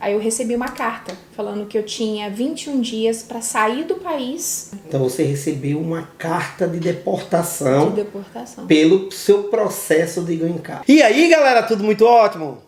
Aí eu recebi uma carta falando que eu tinha 21 dias para sair do país. Então você recebeu uma carta de deportação, pelo seu processo de green card. E aí, galera, tudo muito ótimo?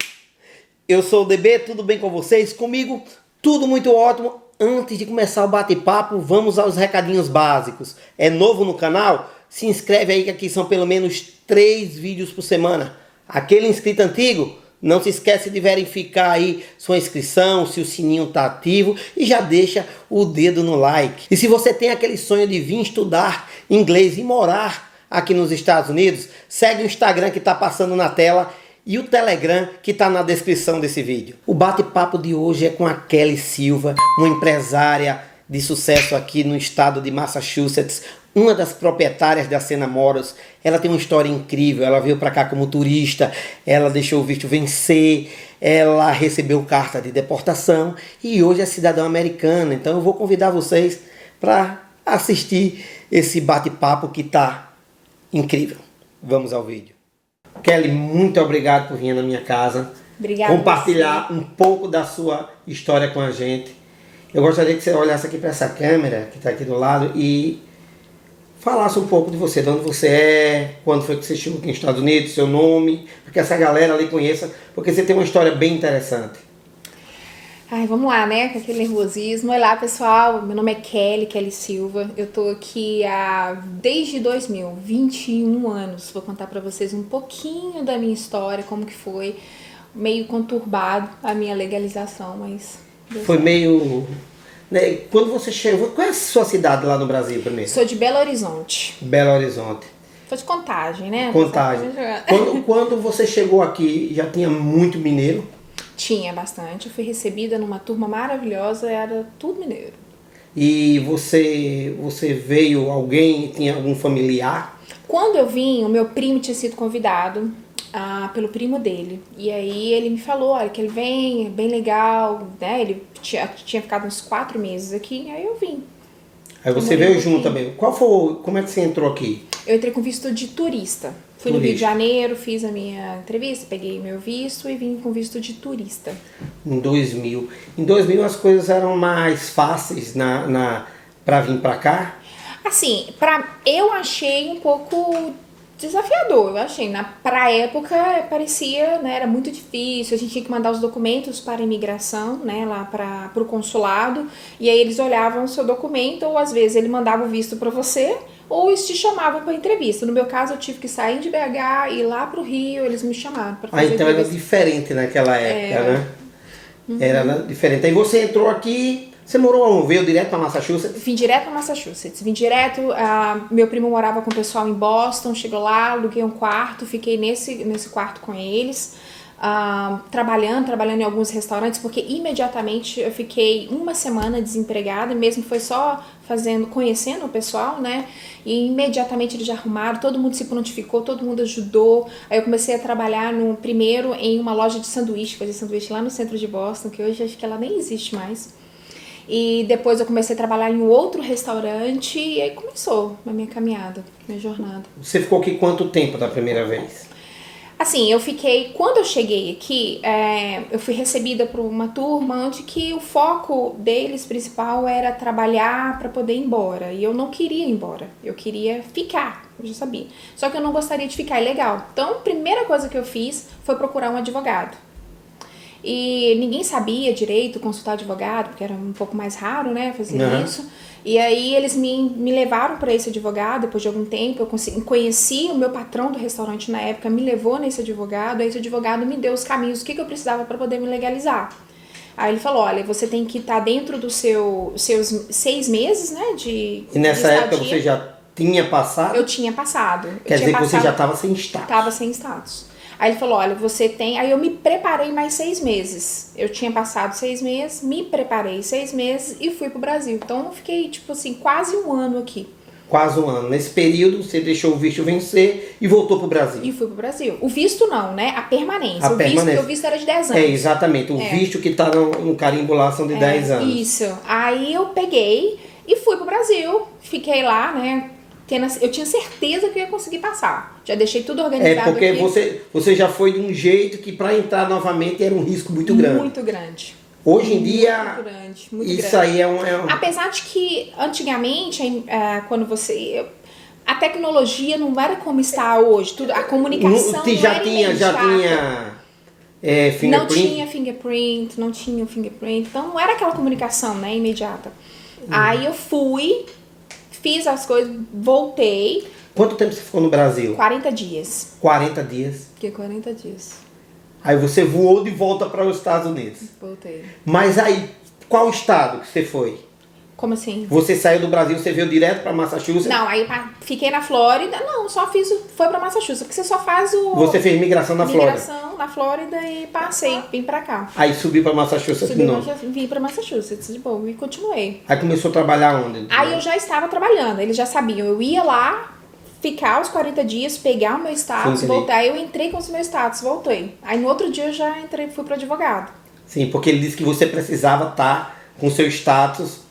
Eu sou o DB, tudo bem com vocês? Comigo, tudo muito ótimo. Antes de começar o bate-papo, vamos aos recadinhos básicos. É novo no canal? Se inscreve aí que aqui são pelo menos 3 vídeos por semana. Aquele inscrito antigo, não se esquece de verificar aí sua inscrição, se o sininho está ativo e já deixa o dedo no like. E se você tem aquele sonho de vir estudar inglês e morar aqui nos Estados Unidos, segue o Instagram que está passando na tela e o Telegram que está na descrição desse vídeo. O bate-papo de hoje é com a Kelly Silva, uma empresária de sucesso aqui no estado de Massachusetts, uma das proprietárias da Siena Motors. Ela tem uma história incrível, ela veio para cá como turista, ela deixou o visto vencer, ela recebeu carta de deportação e hoje é cidadã americana. Então eu vou convidar vocês para assistir esse bate-papo que está incrível. Vamos ao vídeo. Kelly, muito obrigado por vir na minha casa. Obrigada. Compartilhar um pouco da sua história com a gente. Eu gostaria que você olhasse aqui para essa câmera que está aqui do lado e falasse um pouco de você, de onde você é, quando foi que você chegou aqui nos Estados Unidos, seu nome, para que essa galera ali conheça, porque você tem uma história bem interessante. Ai, vamos lá, né? Com aquele nervosismo. Olá, pessoal. Meu nome é Kelly Silva. Eu tô aqui desde 2000, 21 anos. Vou contar pra vocês um pouquinho da minha história, como que foi. Meio conturbado a minha legalização, mas... Foi meio... Né? Quando você chegou... Qual é a sua cidade lá no Brasil primeiro? Sou de Belo Horizonte. Belo Horizonte. Tô de Contagem, né? Contagem. Quando você chegou aqui, já tinha muito mineiro? Tinha bastante. Eu fui recebida numa turma maravilhosa, era tudo mineiro. E você veio, alguém, tinha algum familiar? Quando eu vim, o meu primo tinha sido convidado pelo primo dele. E aí ele me falou, olha, que ele vem, é bem legal, né? Ele tinha ficado uns 4 meses aqui, aí eu vim. Aí você veio junto também. Como é que você entrou aqui? Eu entrei com visto de turista. Fui no Rio de Janeiro, fiz a minha entrevista, peguei meu visto e vim com visto de turista. Em 2000. Em 2000 as coisas eram mais fáceis para vir para cá? Assim, eu achei um pouco desafiador, eu achei. Pra época parecia, né, era muito difícil, a gente tinha que mandar os documentos para a imigração, né, lá para o consulado, e aí eles olhavam o seu documento, ou às vezes ele mandava o visto para você, ou eles te chamavam para entrevista. No meu caso, eu tive que sair de BH, ir lá pro Rio, eles me chamaram para fazer então entrevista. Era diferente naquela época, né? Uhum. Era diferente. Aí você entrou aqui... Você morou onde? Veio direto para Massachusetts? Vim direto para Massachusetts. Vim direto, meu primo morava com o pessoal em Boston, chegou lá, aluguei um quarto, fiquei nesse quarto com eles, trabalhando em alguns restaurantes, porque imediatamente eu fiquei uma semana desempregada, mesmo foi só conhecendo o pessoal, né? E imediatamente eles já arrumaram, todo mundo se prontificou, todo mundo ajudou. Aí eu comecei a trabalhar primeiro em uma loja de sanduíche, fazer sanduíche lá no centro de Boston, que hoje acho que ela nem existe mais. E depois eu comecei a trabalhar em um outro restaurante e aí começou a minha caminhada, minha jornada. Você ficou aqui quanto tempo da primeira vez? Assim, quando eu cheguei aqui, eu fui recebida por uma turma onde que o foco deles principal era trabalhar para poder ir embora. E eu não queria ir embora, eu queria ficar, eu já sabia. Só que eu não gostaria de ficar, é legal. Então, a primeira coisa que eu fiz foi procurar um advogado. E ninguém sabia direito consultar advogado, porque era um pouco mais raro, né, fazer isso. E aí eles me levaram para esse advogado, depois de algum tempo, eu conheci o meu patrão do restaurante na época, me levou nesse advogado, aí esse advogado me deu os caminhos, o que eu precisava para poder me legalizar. Aí ele falou, olha, você tem que estar dentro dos seus 6 meses, né, E nessa época você já tinha passado? Eu tinha passado. Quer dizer que você já estava sem status? Estava sem status. Aí ele falou, olha, você tem... Aí eu me preparei mais 6 meses. Eu tinha passado 6 meses, me preparei 6 meses e fui pro Brasil. Então eu fiquei, tipo assim, quase 1 ano aqui. Quase 1 ano. Nesse período você deixou o visto vencer e voltou pro Brasil. E fui pro Brasil. O visto não, né? A permanência. O visto era de 10 anos. É, exatamente. O visto que tá no carimbo lá são de 10 anos. Isso. Aí eu peguei e fui pro Brasil. Fiquei lá, né? Eu tinha certeza que eu ia conseguir passar. Já deixei tudo organizado. Porque aqui. Você já foi de um jeito que para entrar novamente era um risco muito grande. Muito grande. Hoje em dia, muito grande, muito isso grande. aí é um... Apesar de que, antigamente, quando você... A tecnologia não era como está hoje. Tudo, a comunicação não era imediata. Já tinha fingerprint? Não tinha fingerprint, não tinha fingerprint. Então, não era aquela comunicação, né, imediata. Aí eu fui, fiz as coisas, voltei. Quanto tempo você ficou no Brasil? 40 dias. 40 dias? Fiquei 40 dias. Aí você voou de volta para os Estados Unidos? Voltei. Mas aí, qual estado que você foi? Como assim? Você saiu do Brasil, você veio direto para Massachusetts? Não, aí fiquei na Flórida. Não, foi para Massachusetts, porque você só faz o... Você fez migração na Flórida? Migração na Flórida e passei, vim pra cá. Aí subiu para Massachusetts de novo? Vim pra Massachusetts de boa e continuei. Aí começou a trabalhar onde? Aí eu já estava trabalhando, eles já sabiam. Eu ia lá, ficar os 40 dias, pegar o meu status, voltar. Aí eu entrei com o meu status, voltei. Aí no outro dia eu já fui pro advogado. Sim, porque ele disse que você precisava estar com o seu status...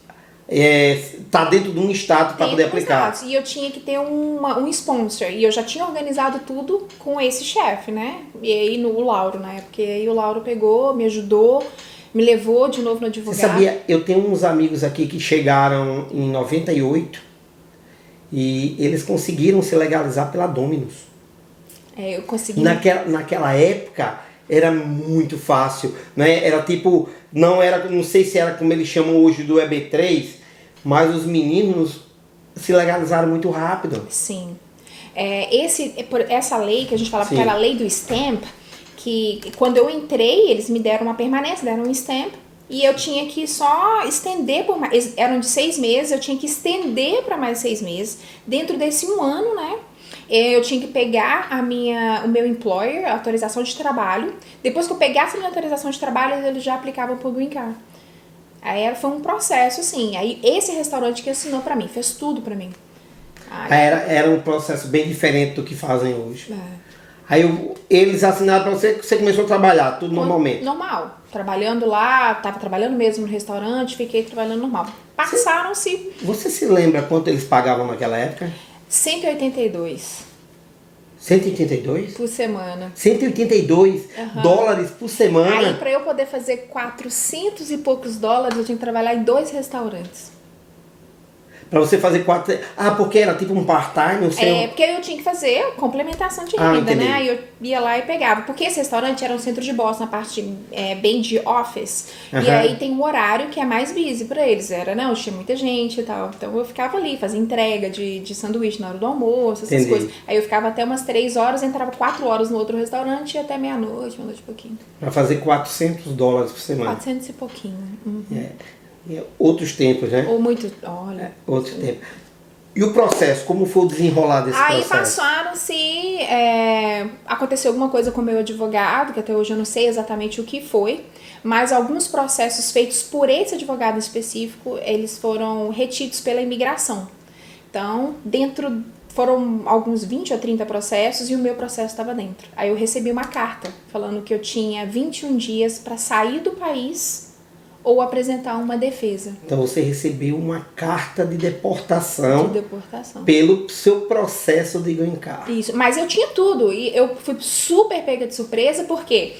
tá dentro de um estado para poder aplicar. E eu tinha que ter um sponsor. E eu já tinha organizado tudo com esse chefe, né? E aí o Lauro, né? Porque aí o Lauro pegou, me ajudou, me levou de novo no advogado. Você sabia, eu tenho uns amigos aqui que chegaram em 98 e eles conseguiram se legalizar pela Dominus. Eu consegui. Naquela época era muito fácil, né? Era tipo, não sei se era como eles chamam hoje do EB3, mas os meninos se legalizaram muito rápido. Sim. Essa lei que a gente falava, que era a lei do stamp, que quando eu entrei, eles me deram uma permanência, deram um stamp, e eu tinha que só estender por mais... Eram de 6 meses, eu tinha que estender para mais 6 meses. Dentro desse 1 ano, né? Eu tinha que pegar o meu employer, a autorização de trabalho. Depois que eu pegasse a minha autorização de trabalho, eles já aplicavam pro Green Card. Aí foi um processo, assim. Aí esse restaurante que assinou pra mim, fez tudo pra mim. Era um processo bem diferente do que fazem hoje. Aí eles assinaram pra você, que você começou a trabalhar, tudo normalmente? Normal. Trabalhando lá, tava trabalhando mesmo no restaurante, fiquei trabalhando normal. Passaram-se... Você se lembra quanto eles pagavam naquela época? 182. 182? Por semana. 182 dólares por semana? Aí, pra eu poder fazer 400 e poucos dólares, eu tinha que trabalhar em 2 restaurantes. Pra você fazer 4... porque era tipo um part-time? Porque eu tinha que fazer complementação de renda, né? Aí eu ia lá e pegava. Porque esse restaurante era um centro de Boston, na parte bem de office. E aí tem um horário que é mais busy pra eles. Tinha muita gente e tal. Então eu ficava ali, fazia entrega de sanduíche na hora do almoço, essas coisas. Aí eu ficava até umas 3 horas, entrava 4 horas no outro restaurante e até meia-noite e pouquinho. Pra fazer 400 dólares por semana? 400 e pouquinho. Outros tempos, né? Ou muito, olha. Outros tempos. E o processo, como foi o desenrolar desse processo? Aí passaram-se... aconteceu alguma coisa com o meu advogado, que até hoje eu não sei exatamente o que foi, mas alguns processos feitos por esse advogado específico, eles foram retidos pela imigração. Então, foram alguns 20 ou 30 processos e o meu processo estava dentro. Aí eu recebi uma carta falando que eu tinha 21 dias para sair do país ou apresentar uma defesa. Então você recebeu uma carta de deportação, pelo seu processo de green card. Isso, mas eu tinha tudo e eu fui super pega de surpresa porque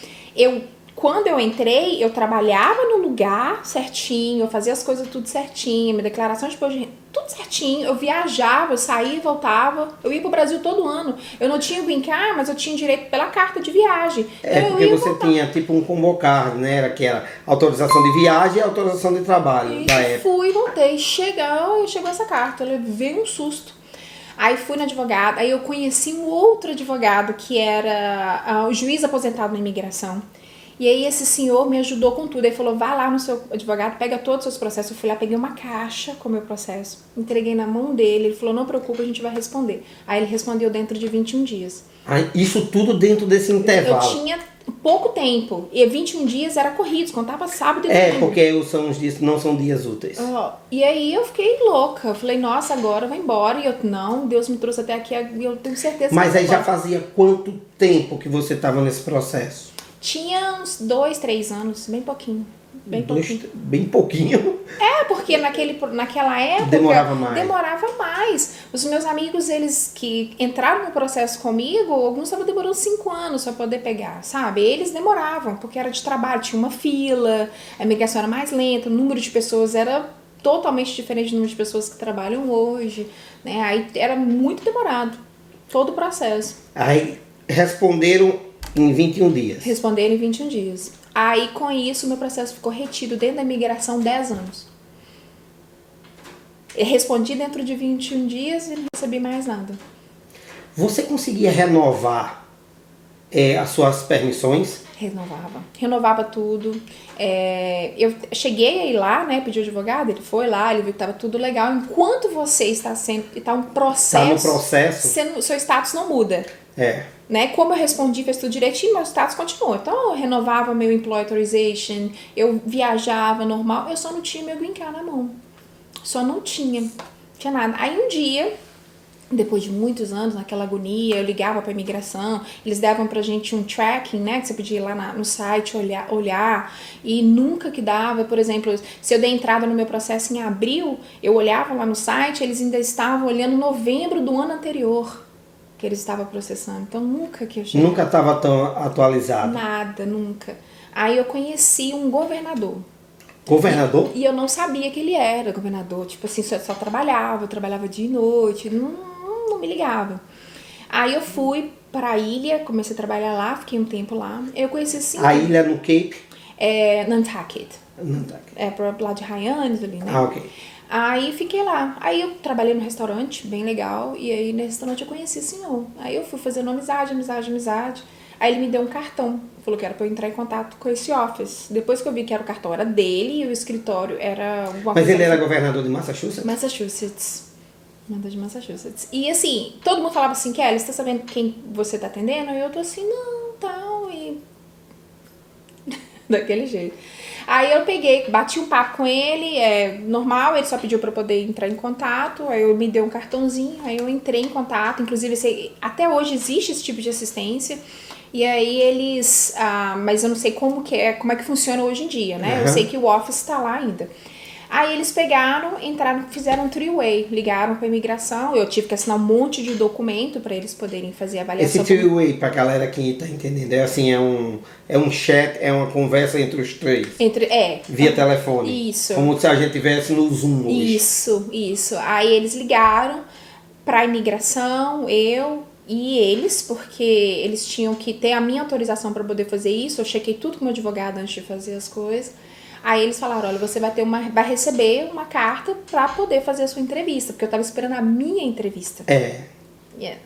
quando eu entrei, eu trabalhava no lugar certinho, eu fazia as coisas tudo certinho, minha declaração de imposto de renda, tudo certinho, eu viajava, eu saía e voltava, eu ia pro Brasil todo ano. Eu não tinha green card, mas eu tinha direito pela carta de viagem. Porque você tinha tipo um convocar, né? Que era autorização de viagem e autorização de trabalho. Fui e voltei, chegou essa carta, eu levei um susto. Aí fui no advogado, aí eu conheci um outro advogado que era o juiz aposentado na imigração. E aí esse senhor me ajudou com tudo. Ele falou, vai lá no seu advogado, pega todos os seus processos. Eu fui lá, peguei uma caixa com o meu processo, entreguei na mão dele. Ele falou, não preocupa, a gente vai responder. Aí ele respondeu dentro de 21 dias. Isso tudo dentro desse intervalo? Eu tinha pouco tempo. E 21 dias era corridos, contava sábado e domingo. Porque são os dias, não são dias úteis. E aí eu fiquei louca. Eu falei, nossa, agora eu vou embora. E eu, não, Deus me trouxe até aqui e eu tenho certeza. Mas aí já fazia quanto tempo que você estava nesse processo? Tinha uns 2, 3 anos, bem pouquinho. Bem pouquinho? Porque naquela época... Demorava mais. Os meus amigos, eles que entraram no processo comigo, alguns estavam demorando 5 anos para poder pegar, sabe? Eles demoravam, porque era de trabalho, tinha uma fila, a migração era mais lenta, o número de pessoas era totalmente diferente do número de pessoas que trabalham hoje, né? Aí era muito demorado, todo o processo. Aí responderam em 21 dias. Responderam em 21 dias. Aí, com isso, o meu processo ficou retido dentro da imigração 10 anos. Eu respondi dentro de 21 dias e não recebi mais nada. Você conseguia renovar as suas permissões? Renovava tudo. Eu cheguei a ir lá, né, pedi o advogado, ele foi lá, ele viu que estava tudo legal. Enquanto você está um processo, no processo, seu status não muda. Né? Como eu respondi, fez tudo direitinho, meu status continuou. Então eu renovava meu Employee Authorization, eu viajava normal, eu só não tinha meu green card na mão. Só não tinha nada. Aí um dia, depois de muitos anos, naquela agonia, eu ligava pra imigração, eles davam pra gente um tracking, né, que você podia ir lá no site olhar, e nunca que dava. Por exemplo, se eu dei entrada no meu processo em abril, eu olhava lá no site, eles ainda estavam olhando novembro do ano anterior que eles estavam processando. Então nunca que eu cheguei. Nunca estava tão atualizado? Nada, nunca. Aí eu conheci um governador. Governador? E eu não sabia que ele era governador. Tipo assim, só trabalhava, eu trabalhava dia e noite, não me ligava. Aí eu fui pra ilha, comecei a trabalhar lá, fiquei um tempo lá. Eu conheci assim. A ilha no Cape? Nantucket. Pro lado de Hyannis ali, né? Ok. Aí fiquei lá. Aí eu trabalhei no restaurante, bem legal. E aí nesse restaurante eu conheci o senhor. Aí eu fui fazendo amizade. Aí ele me deu um cartão. Falou que era pra eu entrar em contato com esse office. Depois que eu vi que era o cartão era dele e o escritório era... Mas ele era governador de Massachusetts? Manda de Massachusetts. E assim, todo mundo falava assim, Kelly, você tá sabendo quem você tá atendendo? E eu tô assim, não, tal, e... daquele jeito. Aí eu peguei, bati um papo com ele, normal, ele só pediu pra eu poder entrar em contato, aí eu me deu um cartãozinho, aí eu entrei em contato, inclusive até hoje existe esse tipo de assistência, e aí eles, mas eu não sei como é que funciona hoje em dia, né? Uhum. Eu sei que o office tá lá ainda. Aí eles pegaram, entraram, fizeram um three-way, ligaram pra imigração, eu tive que assinar um monte de documento pra eles poderem fazer a avaliação. Esse three-way, pra galera que tá entendendo, é um chat, é uma conversa entre os três. Via telefone. Isso. Como se a gente tivesse no Zoom hoje. Isso. Aí eles ligaram pra imigração, eu e eles, porque eles tinham que ter a minha autorização pra poder fazer isso, eu chequei tudo com o meu advogado antes de fazer as coisas. Aí eles falaram, olha, você vai receber uma carta pra poder fazer a sua entrevista, porque eu tava esperando a minha entrevista.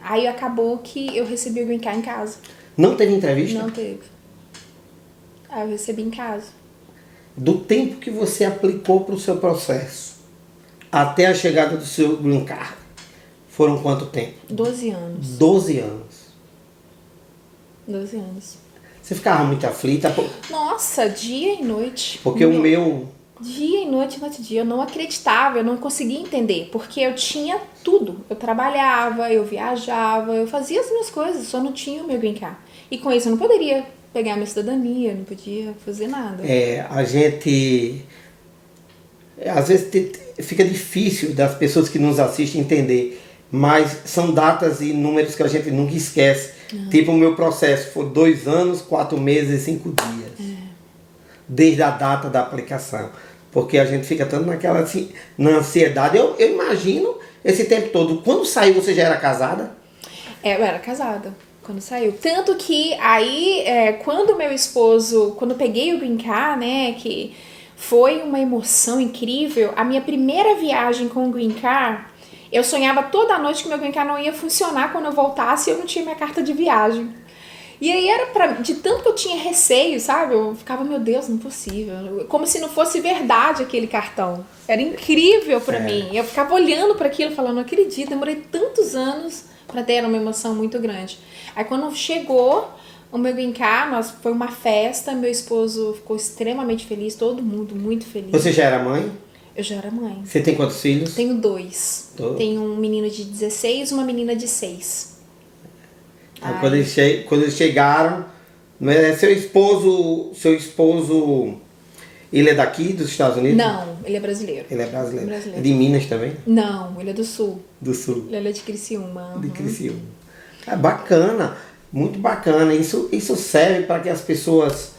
Aí acabou que eu recebi o green card em casa. Não teve entrevista? Não teve. Aí eu recebi em casa. Do tempo que você aplicou pro seu processo até a chegada do seu green card, foram quanto tempo? 12 anos. 12 anos. 12 anos. Você ficava muito aflita? Nossa, dia e noite. Porque o meu... Dia e noite, eu não acreditava, eu não conseguia entender, porque eu tinha tudo. Eu trabalhava, eu viajava, eu fazia as minhas coisas, só não tinha o meu green card. E com isso eu não poderia pegar a minha cidadania, não podia fazer nada. A gente... Às vezes fica difícil das pessoas que nos assistem entender, mas são datas e números que a gente nunca esquece. Tipo, o meu processo foi 2 anos, 4 meses e 5 dias. Desde a data da aplicação. Porque a gente fica tanto naquela assim, na ansiedade. Eu imagino esse tempo todo. Quando saiu, você já era casada? Eu era casada quando saiu. Tanto que aí, quando meu esposo, quando eu peguei o green card, né, que foi uma emoção incrível. A minha primeira viagem com o green card, eu sonhava toda noite que meu green card não ia funcionar quando eu voltasse e eu não tinha minha carta de viagem. E aí era de tanto que eu tinha receio, sabe? Eu ficava, meu Deus, não é possível. Como se não fosse verdade aquele cartão. Era incrível pra mim. Eu ficava olhando para aquilo, falando, não acredito, demorei tantos anos pra ter uma emoção muito grande. Aí quando chegou o meu green card, foi uma festa, meu esposo ficou extremamente feliz, todo mundo muito feliz. Você já era mãe? Eu já era mãe. Você tem quantos filhos? Tenho 2. Tenho um menino de 16 e uma menina de 6. Aí, quando eles chegaram, seu esposo, Ele é daqui, dos Estados Unidos? Não, ele é brasileiro. Ele é brasileiro. É de Minas também? Não, ele é do Sul. Do Sul. Ele é de Criciúma. De Criciúma. É bacana, muito bacana. Isso serve para que as pessoas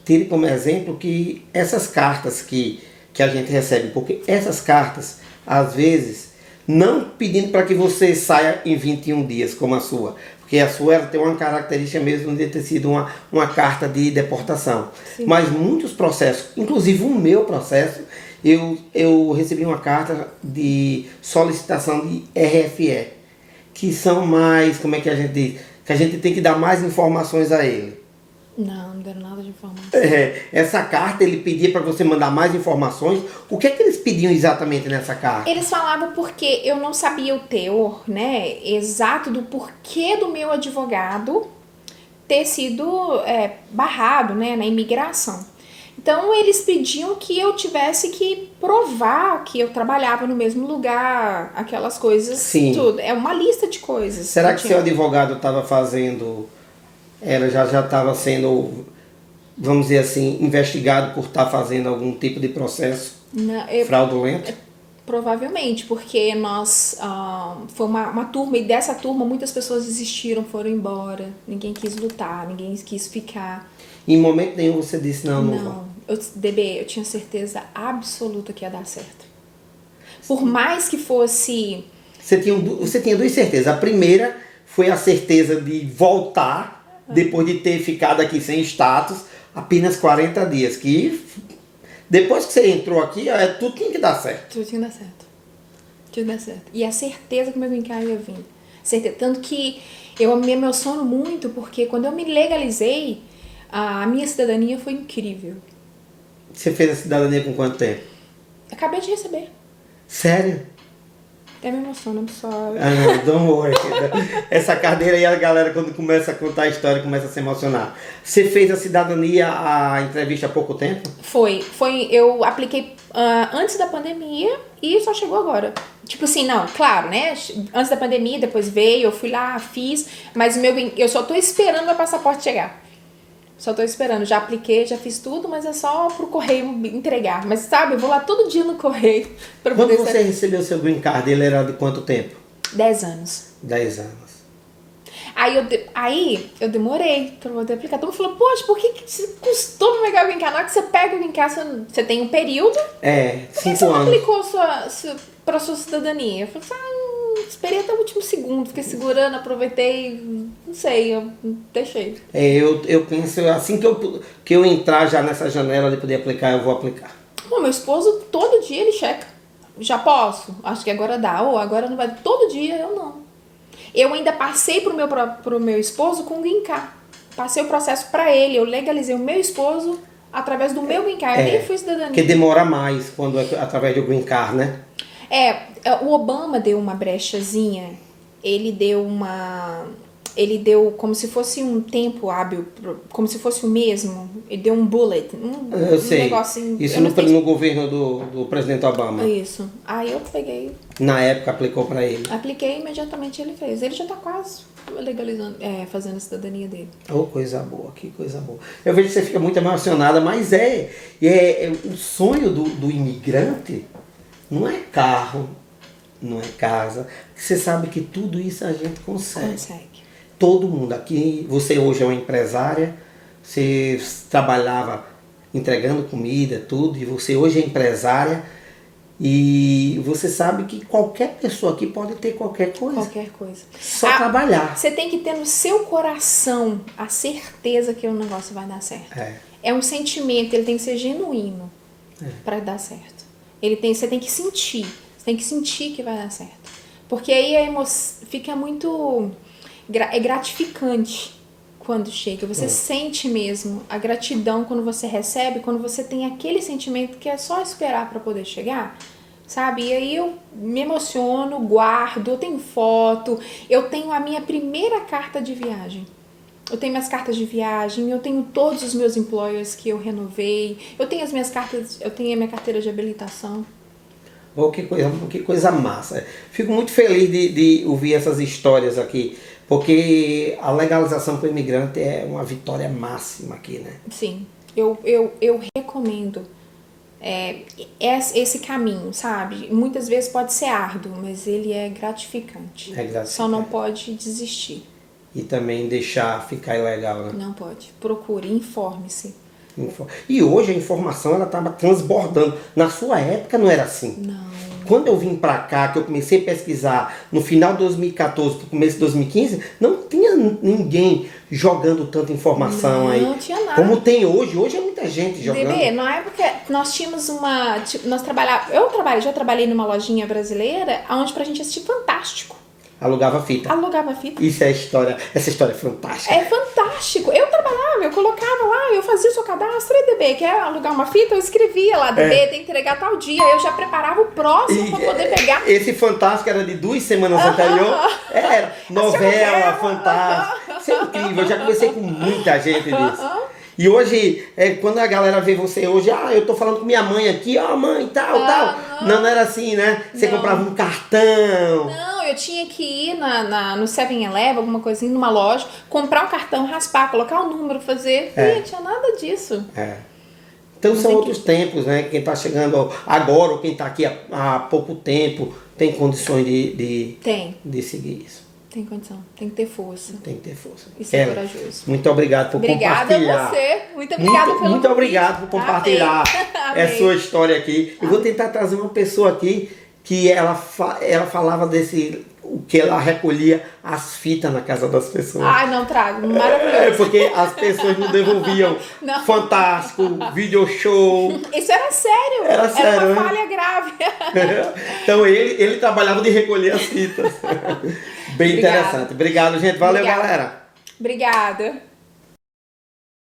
tirem como exemplo que essas cartas que a gente recebe, porque essas cartas, às vezes, não pedindo para que você saia em 21 dias, como a sua, porque a sua ela tem uma característica mesmo de ter sido uma carta de deportação. Sim. Mas muitos processos, inclusive o meu processo, eu recebi uma carta de solicitação de RFE, que são mais, como é que a gente diz? Que a gente tem que dar mais informações a ele. Não deram nada de informação. Essa carta ele pedia para você mandar mais informações. O que é que eles pediam exatamente nessa carta? Eles falavam porque eu não sabia o teor, né, exato do porquê do meu advogado ter sido barrado, né, na imigração. Então eles pediam que eu tivesse que provar que eu trabalhava no mesmo lugar, aquelas coisas. Sim. Tudo. É uma lista de coisas. Será que seu advogado estava fazendo... Ela já estava sendo, vamos dizer assim, investigado por estar fazendo algum tipo de processo fraudulento? Provavelmente, porque nós foi uma turma, e dessa turma muitas pessoas desistiram, foram embora, ninguém quis lutar, ninguém quis ficar. Em momento nenhum você disse não. Não, eu tinha certeza absoluta que ia dar certo. Por mais que fosse... Você tinha duas certezas. A primeira foi a certeza de voltar depois de ter ficado aqui sem status apenas 40 dias. Que depois que você entrou aqui, tudo tinha que dar certo. Tudo tinha que dar certo. Tudo dar certo. E a certeza que meu green card ia vir. Certeza. Tanto que eu me emociono muito, porque quando eu me legalizei, a minha cidadania foi incrível. Você fez a cidadania com quanto tempo? Acabei de receber. Sério? Até me emociona, pessoal. Não, don't worry. Essa cadeira aí, a galera, quando começa a contar a história, começa a se emocionar. Você fez a cidadania, a entrevista há pouco tempo? Foi. Eu apliquei antes da pandemia e só chegou agora. Tipo assim, não, claro, né? Antes da pandemia, depois veio, eu fui lá, fiz, mas eu só tô esperando meu passaporte chegar. Só tô esperando, já apliquei, já fiz tudo, mas é só pro correio entregar. Mas sabe, eu vou lá todo dia no correio. Pra Quando você recebeu seu green card, ele era de quanto tempo? 10 anos. 10 anos. Aí eu demorei pra poder aplicar. Todo mundo falou, poxa, por que você custou pra pegar o green card? Na hora que você pega o green card, você tem um período. 5 anos. Por que você não aplicou pra sua cidadania? Eu falei assim, esperei até o último segundo, fiquei segurando, aproveitei, não sei, eu deixei. Eu penso, assim que eu entrar já nessa janela de poder aplicar, eu vou aplicar. Bom, meu esposo, todo dia ele checa. Já acho que agora dá, ou agora não vai, todo dia eu não. Eu ainda passei pro meu esposo com o green card. Passei o processo pra ele, eu legalizei o meu esposo através do meu green card, eu nem fui cidadania. Porque demora mais quando é através do green card, né? O Obama deu uma brechazinha, ele deu como se fosse um tempo hábil, como se fosse o mesmo, ele deu um bullet, eu sei. Negocinho. Isso no governo do presidente Obama. Isso, aí eu peguei. Na época aplicou para ele. Apliquei e imediatamente ele fez, ele já tá quase legalizando, fazendo a cidadania dele. Oh, coisa boa, que coisa boa. Eu vejo que você fica muito emocionada, mas o sonho do imigrante não é carro, não é casa. Você sabe que tudo isso a gente consegue. Todo mundo aqui, você hoje é uma empresária, você trabalhava entregando comida, tudo, e você hoje é empresária e você sabe que qualquer pessoa aqui pode ter qualquer coisa. Qualquer coisa. Só trabalhar. Você tem que ter no seu coração a certeza que o negócio vai dar certo. É um sentimento, ele tem que ser genuíno para dar certo. Você tem que sentir. Você tem que sentir que vai dar certo. Porque aí fica muito... É gratificante quando chega. Você sente mesmo a gratidão quando você recebe, quando você tem aquele sentimento que é só esperar para poder chegar, sabe? E aí eu me emociono, guardo, eu tenho foto, eu tenho a minha primeira carta de viagem. Eu tenho minhas cartas de viagem, eu tenho todos os meus employers que eu renovei, eu tenho as minhas cartas, eu tenho a minha carteira de habilitação. Oh, que coisa massa. Fico muito feliz de ouvir essas histórias aqui, porque a legalização para o imigrante é uma vitória máxima aqui, né? Sim. Eu recomendo esse caminho, sabe? Muitas vezes pode ser árduo, mas ele é gratificante. Só não pode desistir. E também deixar ficar ilegal, né? Não pode. Procure, informe-se. E hoje a informação ela estava transbordando. Na sua época não era assim. Não. Quando eu vim pra cá, que eu comecei a pesquisar no final de 2014, no começo de 2015, não tinha ninguém jogando tanta informação aí. Não tinha nada. Como tem hoje. Hoje é muita gente jogando. Bebê, na época nós tínhamos já trabalhei numa lojinha brasileira onde pra gente assistir Fantástico. Alugava fita. Alugava fita. Isso é história. Essa história é fantástica. É fantástico. Eu trabalhava, eu colocava lá, eu fazia o seu cadastro e DB, quer alugar uma fita? Eu escrevia lá, DB, tem que entregar tal dia. Eu já preparava o próximo pra poder pegar. Esse Fantástico era de 2 semanas anterior. Era novela, Fantástico. Isso é incrível. Eu já conversei com muita gente disso. E hoje, quando a galera vê você hoje, eu tô falando com minha mãe aqui, mãe, tal. Não era assim, né? Você comprava um cartão. Não, eu tinha que ir no 7-Eleven, alguma coisinha, numa loja, comprar um cartão, raspar, colocar o número, fazer. Não tinha nada disso. Então são outros tempos, né? Quem tá chegando agora ou quem tá aqui há pouco tempo tem condições de seguir isso. Tem condição, tem que ter força. Tem que ter força. E ser corajoso. Muito obrigado por compartilhar. Obrigada a você. Muito obrigada pelo Muito obrigado por compartilhar essa sua história aqui. Eu vou tentar trazer uma pessoa aqui que ela falava o que ela recolhia as fitas na casa das pessoas. Ai, não trago. Maravilhoso. Porque as pessoas não devolviam. Não. Fantástico, video show. Isso era sério. Era sério, uma falha grave. Então ele trabalhava de recolher as fitas. Bem interessante. Obrigado, gente. Valeu, galera. Obrigada.